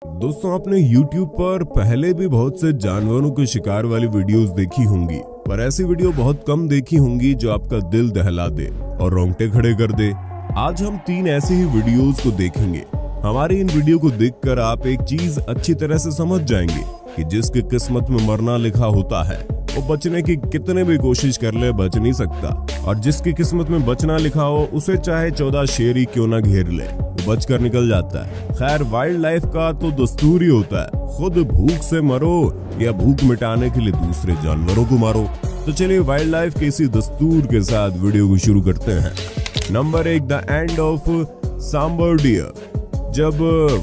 दोस्तों, आपने YouTube पर पहले भी बहुत से जानवरों के शिकार वाली वीडियोस देखी होंगी, पर ऐसी वीडियो बहुत कम देखी होंगी जो आपका दिल दहला दे और रोंगटे खड़े कर दे। आज हम 3 ऐसी ही वीडियोस को देखेंगे। हमारी इन वीडियो को देखकर आप एक चीज अच्छी तरह से समझ जाएंगे कि जिसकी किस्मत में मरना लिखा होता है वो बचने की कितने भी कोशिश कर ले बच नहीं सकता, और जिसकी किस्मत में बचना लिखा हो उसे चाहे 14 शेर ही क्यों ना घेर ले, वो बचकर निकल जाता है। खैर, वाइल्ड लाइफ का तो दस्तूर ही होता है, खुद भूख से मरो या भूख मिटाने के लिए दूसरे जानवरों को मारो। तो चलिए वाइल्ड लाइफ के इसी दस्तूर के साथ वीडियो को शुरू करते हैं। Number 1, the end of sambar deer. जब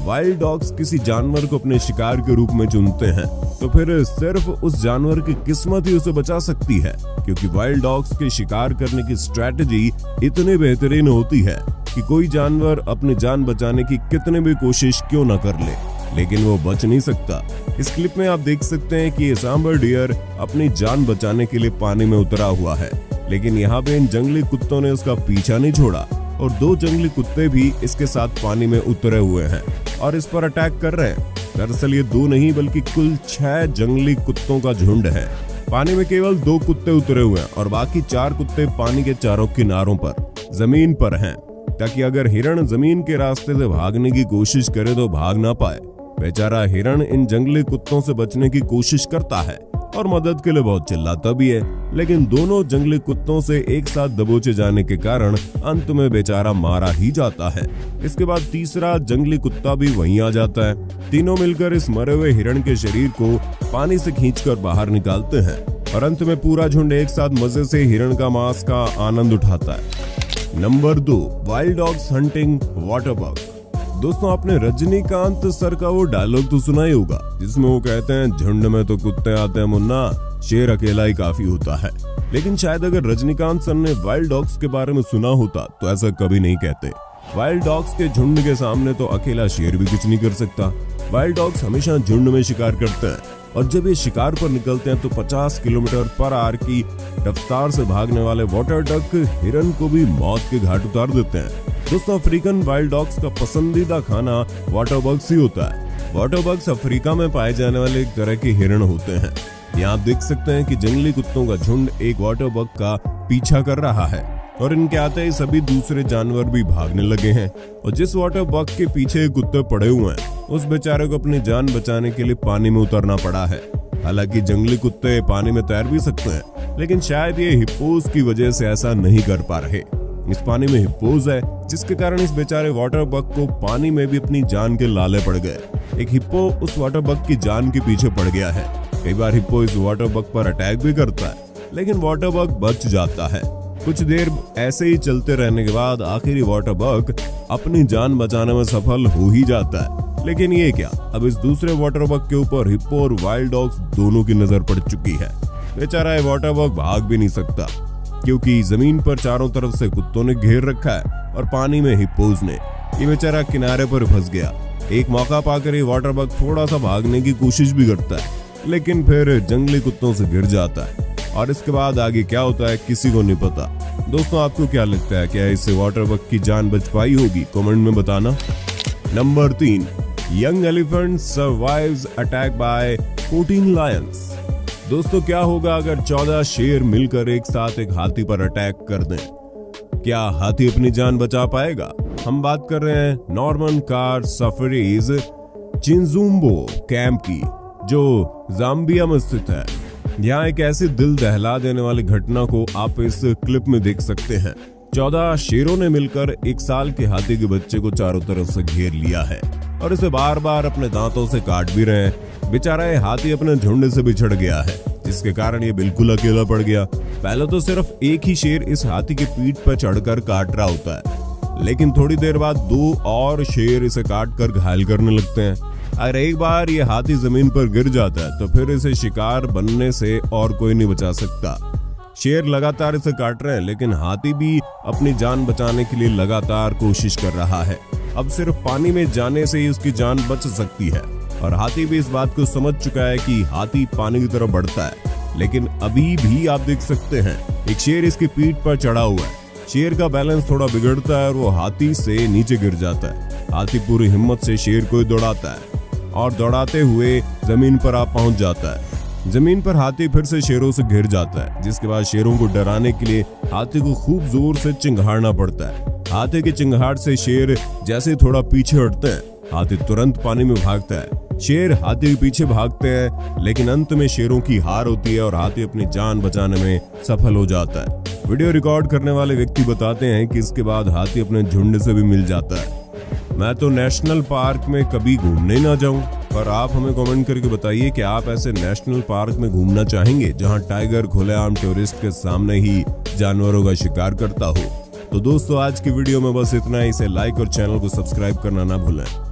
वाइल्ड डॉग्स किसी जानवर को अपने शिकार के रूप में चुनते हैं तो फिर सिर्फ उस जानवर की किस्मत ही उसे बचा सकती है, क्योंकि वाइल्ड डॉग्स के शिकार करने की स्ट्रेटजी इतनी बेहतरीन होती है कि कोई जानवर अपनी जान बचाने की कितने भी कोशिश क्यों न कर ले, लेकिन वो बच नहीं सकता। इस क्लिप में आप देख सकते हैं कि ये सांबर डियर अपनी जान बचाने के लिए पानी में उतरा हुआ है, लेकिन यहाँ पे इन जंगली कुत्तों ने उसका पीछा नहीं छोड़ा और 2 जंगली कुत्ते भी इसके साथ पानी में उतरे हुए हैं और इस पर अटैक कर रहे हैं। दरअसल ये 2 नहीं बल्कि कुल 6 जंगली कुत्तों का झुंड है। पानी में केवल 2 कुत्ते उतरे हुए हैं और बाकी 4 कुत्ते पानी के चारों किनारों पर जमीन पर हैं, ताकि अगर हिरण जमीन के रास्ते से भागने की कोशिश करे तो भाग ना पाए। बेचारा हिरण इन जंगली कुत्तों से बचने की कोशिश करता है और मदद के लिए बहुत चिल्लाता भी है, लेकिन दोनों जंगली कुत्तों से एक साथ दबोचे जाने के कारण अंत में बेचारा मारा ही जाता है। इसके बाद तीसरा जंगली कुत्ता भी वहीं आ जाता है। तीनों मिलकर इस मरे हुए हिरण के शरीर को पानी से खींचकर बाहर निकालते हैं और अंत में पूरा झुंड एक साथ मजे से हिरण का मांस का आनंद उठाता है। Number 2, wild dogs hunting water bug. दोस्तों, आपने रजनीकांत सर का वो डायलॉग तो सुना ही होगा जिसमें वो कहते हैं, झुंड में तो कुत्ते आते हैं मुन्ना, शेर अकेला ही काफी होता है। लेकिन शायद अगर रजनीकांत सर ने वाइल्ड डॉग्स के बारे में सुना होता तो ऐसा कभी नहीं कहते। वाइल्ड डॉग्स के झुंड के सामने तो अकेला शेर भी कुछ नहीं कर सकता। वाइल्ड डॉग्स हमेशा झुंड में शिकार करते हैं और जब ये शिकार पर निकलते हैं तो 50 किलोमीटर पर आवर की रफ्तार से भागने वाले वाटर डक हिरन को भी मौत के घाट उतार देते हैं। दोस्तों, अफ्रीकन वाइल्ड डॉग्स का पसंदीदा खाना वाटर बग्स ही होता है। वाटर बग्स अफ्रीका में पाए जाने वाले एक तरह के हिरण होते हैं। यहाँ आप देख सकते हैं कि जंगली कुत्तों का झुंड एक वाटर बग का पीछा कर रहा है और इनके आते ही सभी दूसरे जानवर भी भागने लगे हैं, और जिस वाटर बग के पीछे कुत्ते पड़े हुए हैं उस बेचारे को अपनी जान बचाने के लिए पानी में उतरना पड़ा है। हालांकि जंगली कुत्ते पानी में तैर भी सकते हैं, लेकिन शायद ये हिप्पोज की वजह से ऐसा नहीं कर पा रहे। इस पानी में हिप्पोज है, जिसके कारण इस बेचारे वाटर बग को पानी में भी अपनी जान के लाले पड़ गए। एक हिप्पो उस वाटर बग की जान के पीछे पड़ गया है। कई बार हिप्पो इस वाटर बग पर अटैक भी करता है, लेकिन वाटर बग बच जाता है। कुछ देर ऐसे ही चलते रहने के बाद आखिरी वाटर बग अपनी जान बचाने में सफल हो ही जाता है। लेकिन ये क्या, अब इस दूसरे वाटर बग के ऊपर हिप्पो और वाइल्ड डॉग्स दोनों की नजर पड़ चुकी है। बेचारा ये वाटर बग भाग भी नहीं सकता, क्योंकि जमीन पर चारों तरफ से कुत्तों ने घेर रखा है और पानी में हिप्पोज ने। ये बेचारा किनारे पर फंस गया। एक मौका पाकर ये वाटर बग थोड़ा सा भागने की कोशिश भी करता है, लेकिन फिर जंगली कुत्तों से गिर जाता है और इसके बाद आगे क्या होता है किसी को नहीं पता। दोस्तों, आपको क्या लगता है, क्या इससे वाटर बग की जान बच पाई होगी? कमेंट में बताना। Number 3, young elephant survives attack by 14 Lions. दोस्तों, क्या होगा अगर 14 शेर मिलकर एक साथ एक हाथी पर अटैक कर दें? क्या हाथी अपनी जान बचा पाएगा? हम बात कर रहे हैं नॉर्मन कार सफारीज चिंजुम्बो कैंप की, जो जाम्बिया में स्थित है। यहाँ एक ऐसी दिल दहला देने वाली घटना को आप इस क्लिप में देख सकते हैं। 14 शेरों ने मिलकर 1 साल के हाथी के बच्चे को चारों तरफ से घेर लिया है और इसे बार बार अपने दांतों से काट भी रहे हैं। बेचारा ये हाथी अपने झुंड से बिछड़ गया है, जिसके कारण ये बिल्कुल अकेला पड़ गया। पहले तो सिर्फ एक ही शेर इस हाथी की पीठ पर चढ़कर काट रहा होता है, लेकिन थोड़ी देर बाद 2 और शेर इसे काट कर घायल करने लगते हैं। अगर एक बार ये हाथी जमीन पर गिर जाता है तो फिर इसे शिकार बनने से और कोई नहीं बचा सकता। शेर लगातार इसे काट रहे हैं, लेकिन हाथी भी अपनी जान बचाने के लिए लगातार कोशिश कर रहा है। अब सिर्फ पानी में जाने से ही उसकी जान बच सकती है और हाथी भी इस बात को समझ चुका है कि हाथी पानी की तरफ बढ़ता है, लेकिन अभी भी आप देख सकते हैं एक शेर इसकी पीठ पर चढ़ा हुआ है। शेर का बैलेंस थोड़ा बिगड़ता है और वो हाथी से नीचे गिर जाता है। हाथी पूरी हिम्मत से शेर को दौड़ाता है और दौड़ाते हुए जमीन पर आ पहुंच जाता है। जमीन पर हाथी फिर से शेरों से घिर जाता है, जिसके बाद शेरों को डराने के लिए हाथी को खूब जोर से चिंघाड़ना पड़ता है। हाथी की चिंगाहट से शेर जैसे थोड़ा पीछे हटते हैं, हाथी तुरंत पानी में भागता है। शेर हाथी के पीछे भागते हैं, लेकिन अंत में शेरों की हार होती है और हाथी अपनी जान बचाने में सफल हो जाता है। वीडियो रिकॉर्ड करने वाले व्यक्ति बताते हैं कि इसके बाद हाथी अपने झुंड से भी मिल जाता है। मैं तो नेशनल पार्क में कभी घूमने ना जाऊं, पर आप हमें कमेंट करके बताइए कि आप ऐसे नेशनल पार्क में घूमना चाहेंगे जहां टाइगर खुलेआम टूरिस्ट के सामने ही जानवरों का शिकार करता हो। तो दोस्तों, आज की वीडियो में बस इतना ही। इसे लाइक और चैनल को सब्सक्राइब करना ना भूलें।